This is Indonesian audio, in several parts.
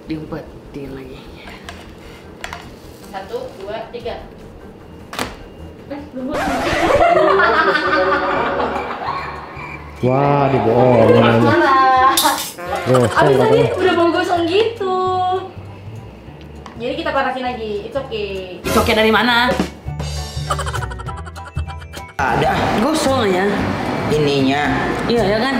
diumpetin lagi. 1, 2, 3. Belum. Wah, dibohongin aja. Abis tadi Gosong. udah mau gosong gitu. Jadi kita panasin lagi. It's okay. It's okay dari mana? Ada Gosong aja. ininya. Iya ya kan?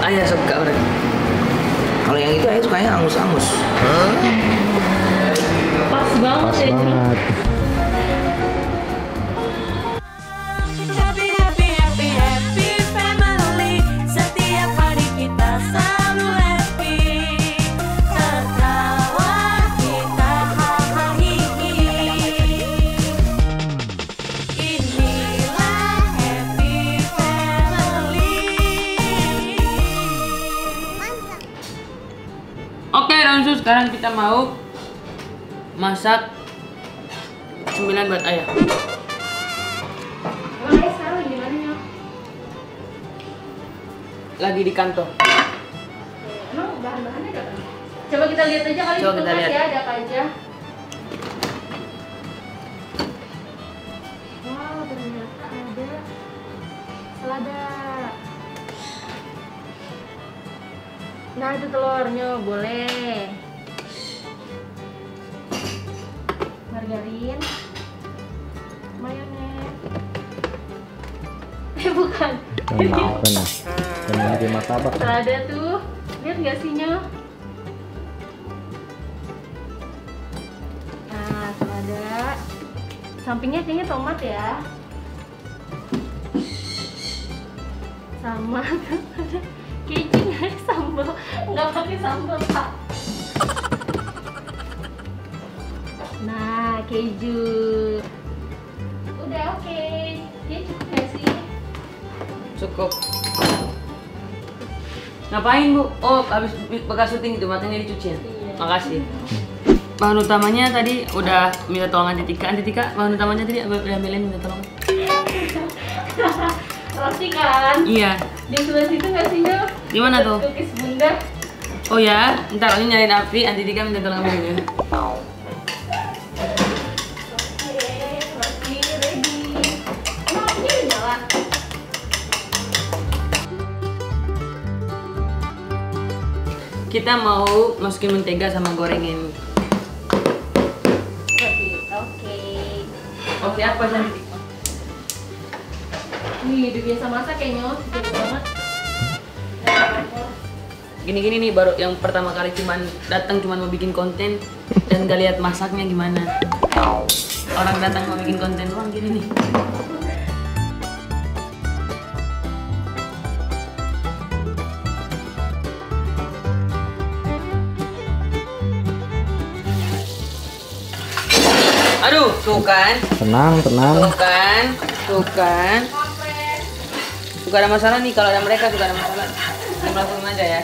Ayah suka berarti. Kalau yang itu ayah sukanya angus-angus. Pas banget Pas ya. banget. Happy, happy, happy, happy family. Setiap hari kita selalu happy. Tertawa kita hahaha hihi. Inilah happy family. Oke, Ramsu, sekarang kita mau masak cemilan buat ayah. Emang ayah sekarang lagi di mana ya? Lagi di kantor. Emang bahan-bahannya ada apa? Coba kita lihat aja kali Coba di kita kulkas lihat. ya, ada apa aja. Wow, ternyata ada selada. Nah, itu telurnya boleh. Margarin. Mayones. Bukan. Yang apa nih? Yang bikin martabak. Selada tuh. Lihat nggak sih, Nyo? Nah, selada. Sampingnya kayaknya tomat ya. Sama tuh ada kejunya, sambal. Nggak pakai sambal, Pak. Nah, keju. Udah oke. Dia cukup nggak sih? Cukup. Ngapain, Bu? Oh, habis bekas syuting itu matanya dicuci ya? Iya. Makasih. Bahan utamanya tadi udah minta tolong Anti Tika. Anti Tika, bahan utamanya tadi udah ambilin minta tolong. Roti kan? Iya. Di sebelah situ nggak sih, Nyo? Di mana tuh? Cookies bunda. Oh ya, ntar ini nyalain api, Anti Tika minta tolong ambilin ya. Oke, roti ready. Emang apinya udah nyala? Kita mau masukin mentega sama gorengin. Roti, oke. Oke, apa sih? Nih, udah biasa masak kayaknya, jago banget. Gini-gini nih baru yang pertama kali datang cuman mau bikin konten dan gak lihat masaknya gimana. Orang datang mau bikin konten doang gini nih. Aduh, tuh kan, Tenang, tenang. tuh kan, tuh kan. Suka ada masalah nih, kalau ada mereka suka ada masalah. Kita langsung aja ya.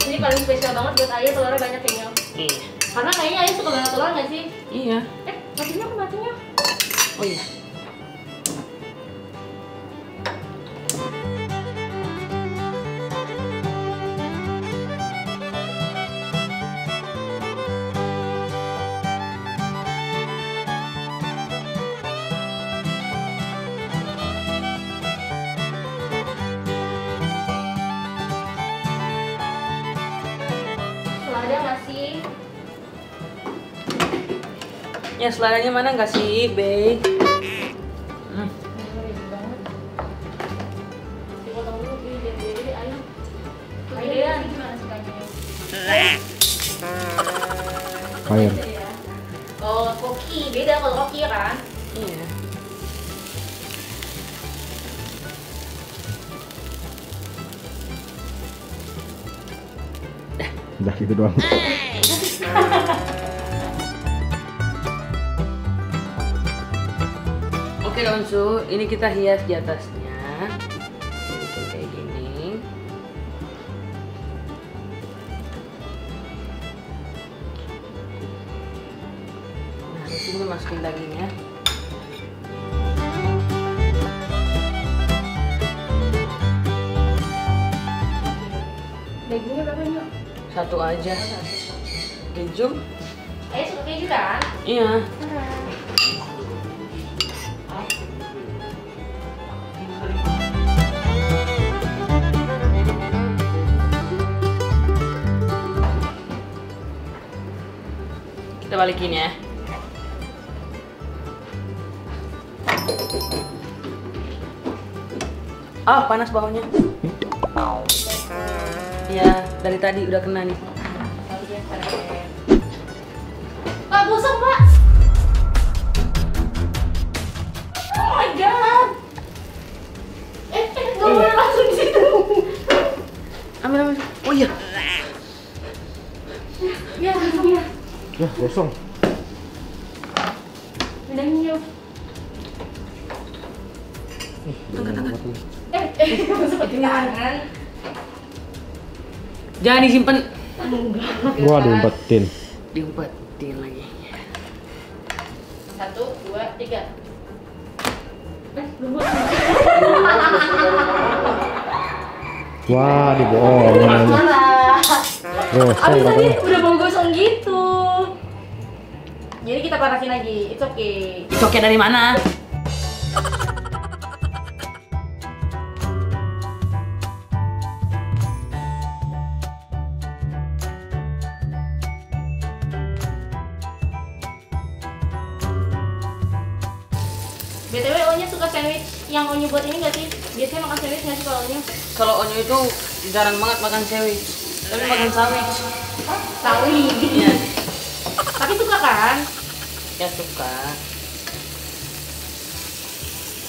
Ini paling spesial banget buat ayah, telurnya banyak kayaknya. Iya. Karena kayaknya ayah suka banget telur nggak sih? Iya. Matinya ke matinya. Oh iya. Selada nggak sih? Ya seladanya mana nggak sih, Bey? Ready banget. Dipotong dulu, jadi ayam. Ayah gimana sukanya? Air. Oh, koki beda kalau koki ya kan? Iya. Udah gitu doang. Oke Onsu, ini kita hias di atasnya. Bikin kayak gini. Nah, di sini masukin dagingnya. Dagingnya berapa Nyok? Satu aja. Keju? Ayah suka keju kan? Iya. Kita balikin ya. Ah, panas baunya. Ya, dari tadi udah kena nih. Pak, busuk Pak. Oh my god. Nggak boleh langsung di situ. Ambil. Oh iya. Ya, langsung ya. Ya, kosong. Bedangnya. Angkat. Busuk ke tangan. Jangan disimpan. Gua diumpetin. Diumpetin lagi. 1, 2, 3. Belum. Wah, dibohongin aja. Marah. Gosong Abis tadi katanya. udah mau gosong gitu. Jadi kita panasin lagi. It's okay. Itu oke dari mana? BTW Onya suka sandwich yang Onya buat ini nggak sih? Biasanya makan sandwich nggak sih kalau Onya? Kalau Onyo itu jarang banget makan sandwich. Tapi makan sandwich. Sawi. Iya. Tapi suka kan? Ya suka.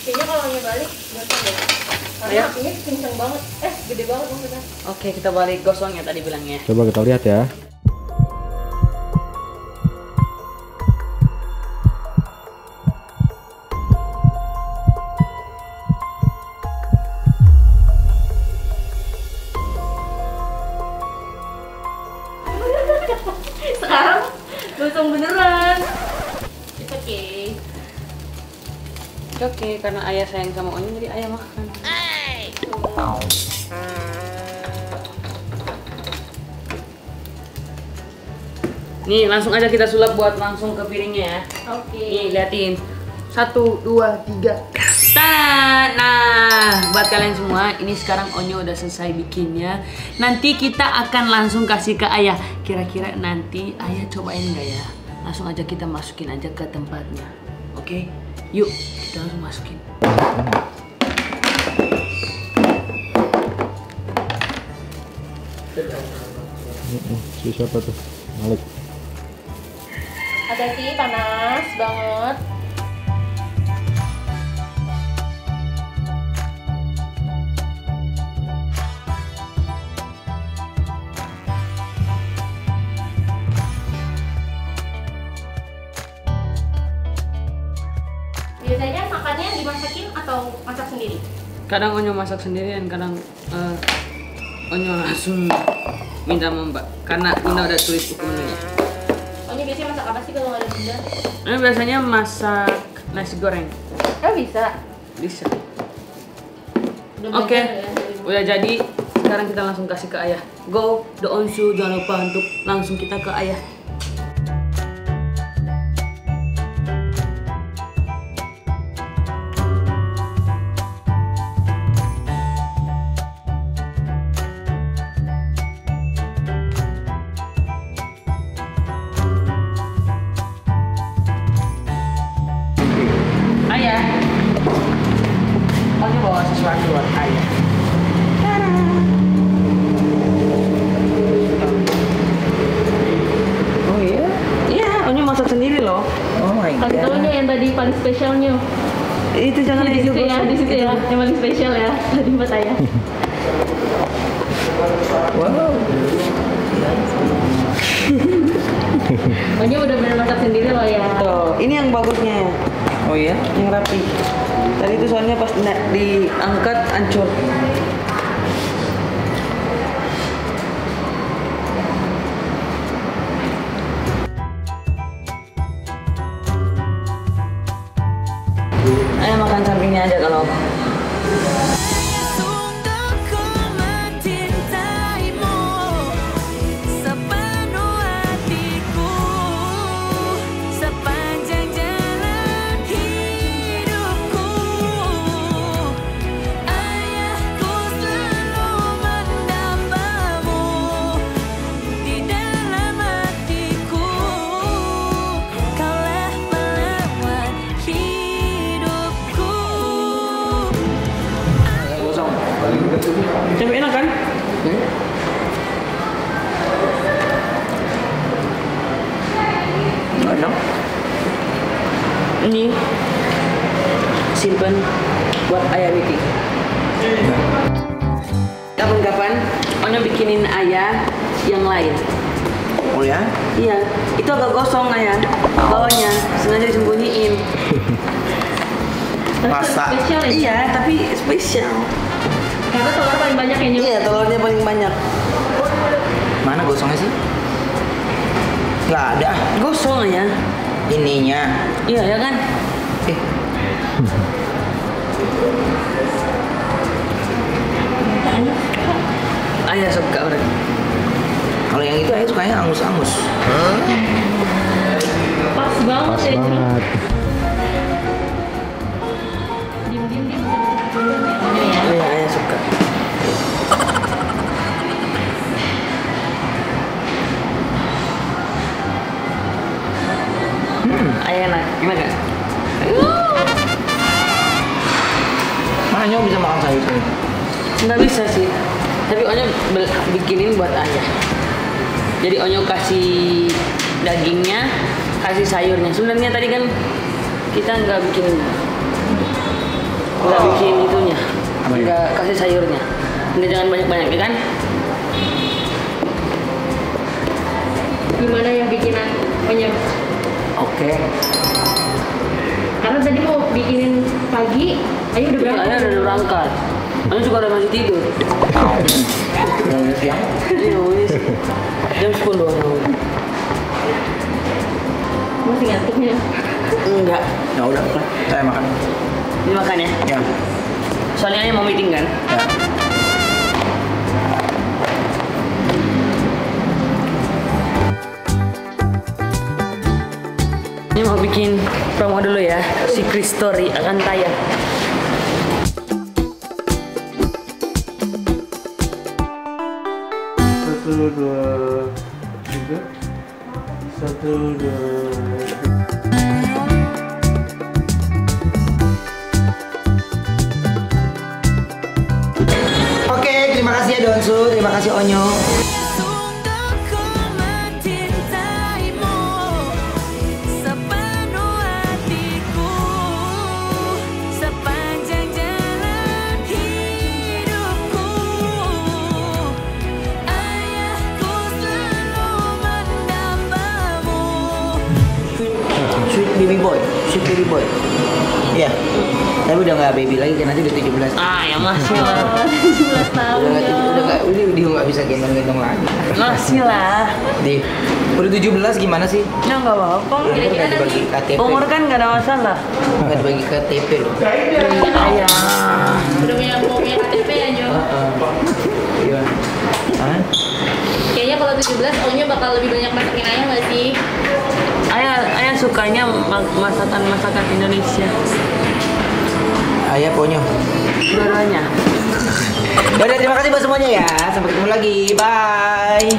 Kayaknya kalau Onya balik nggak tahu deh. Karena Ayo. apinya kenceng banget. Gede banget maksudnya. Oke, kita balik gosongnya tadi bilangnya. Coba kita lihat ya. Sekarang gosong beneran. It's okay. Oke, karena ayah sayang sama Onyo jadi ayah makan. Nih, langsung aja kita sulap buat langsung ke piringnya ya. Oke. Nih, liatin. 1, 2, 3. Nah, buat kalian semua, ini sekarang Onyo udah selesai bikinnya. Nanti kita akan langsung kasih ke ayah. Kira-kira nanti ayah cobain nggak ya? Langsung aja kita masukin aja ke tempatnya. Oke? Yuk, kita langsung masukin. Si siapa tuh? Malik. Hati-hati, panas banget. Biasanya makannya dimasakin atau masak sendiri? Kadang Onyo masak sendirian, kadang Onyo langsung minta Mbak. Karena Bunda udah tulis buku menunya. Onya biasanya masak apa sih kalau nggak ada bunda? Nah, biasanya masak nasi goreng. Oh bisa. Bisa. Udah Oke, belajar ya dari bunda. udah jadi. Sekarang kita langsung kasih ke ayah. Go, the onsu, jangan lupa untuk langsung kita ke ayah. Ayah, Onyo bawa sesuatu buat ayah. Oh iya? Iya, Onyo masak sendiri loh. Oh my Kasih tau god. nya yang tadi paling spesialnya. Itu jangan Di situ ya, di situ ya, yang paling spesial ya. Tadi buat ayah. Wow. Onya udah bener masak sendiri loh ya. Tuh, ini yang bagusnya. Oh Oh iya, yang rapi. Tadi itu soalnya pas diangkat hancur. Ayo makan sampingnya aja kalau Sungguh ku mencintaimu sepenuh hatiku, sepanjang jalan hidupku. Ayahku selalu mendambamu di dalam hatiku. Kaulah pahlawan hidupku. Kosong. tapi enak kan? Enak. Ini simpan buat ayah Wiki. Kapan-kapan Onyo bikinin ayah yang lain. Oh ya? Iya, itu agak gosong ayah. Bawahnya sengaja disembunyiin. Masa? Spesial ya? Iya, tapi spesial. Karena telur paling banyak ya, Nyo. Iya, telurnya paling banyak. Mana gosongnya sih? Nggak ada. Gosong ya. Ininya. Iya ya kan? Eh, Ayah suka orang. kalau yang itu ayah sukanya angus-angus. Pas banget Pas ya, Nyo. banget. Dim. Nyo ya. Iya, ayah suka. Ayah enak, enak gak? Mana Nyo bisa makan sayur ini? Nggak bisa sih. Tapi Onyo bikinin buat ayah. Jadi Onyo kasih dagingnya, kasih sayurnya. Sebenarnya tadi kan kita nggak bikin itunya, Apa ya? nggak kasih sayurnya. Nggak, jangan banyak-banyak ya kan? Gimana yang bikinan Onyo? Oke. Karena tadi mau bikinin pagi, ayo udah berangkat. Ayah udah berangkat. Onyo juga udah masih tidur. Yang udah siang? Iya, wis. Jam 10 Onyo. Masih ngantuknya. Enggak. Ya udah, saya makan. Ini makan ya. Ya. Soalnya ayah mau meeting kan. Ya. Ini mau bikin promo dulu ya. Secret Story akan tayang. Satu, dua, tiga. Satu, dua. Oke, terima kasih ya Donsu, terima kasih Onyo. Sungguh ku mencintaimu sepenuh hatiku, sepanjang jalan hidupku. Ayahku selalu mendambamu. Sweet baby boy, sweet baby boy. Iya. Tapi udah nggak baby lagi kan, nanti udah 17. Ah, ya masih lah. 17 tahun ya. Udah nggak bisa gendong-gendong lagi. Masih lah. Di udah 17 gimana sih? Ya nggak apa-apa. Ini nggak dibagi KTP. Umur kan nggak ada masalah. Nggak dibagi KTP loh. Ayah. Udah punya KTP ya, Nyo. Gimana? Hah? Kayaknya kalau 17 Onyo bakal lebih banyak masakin ayah nggak sih? Ayah sukanya masakan Indonesia. Ayah Ponyo. Dua-duanya. Udah, terima kasih buat semuanya ya. Sampai ketemu lagi. Bye.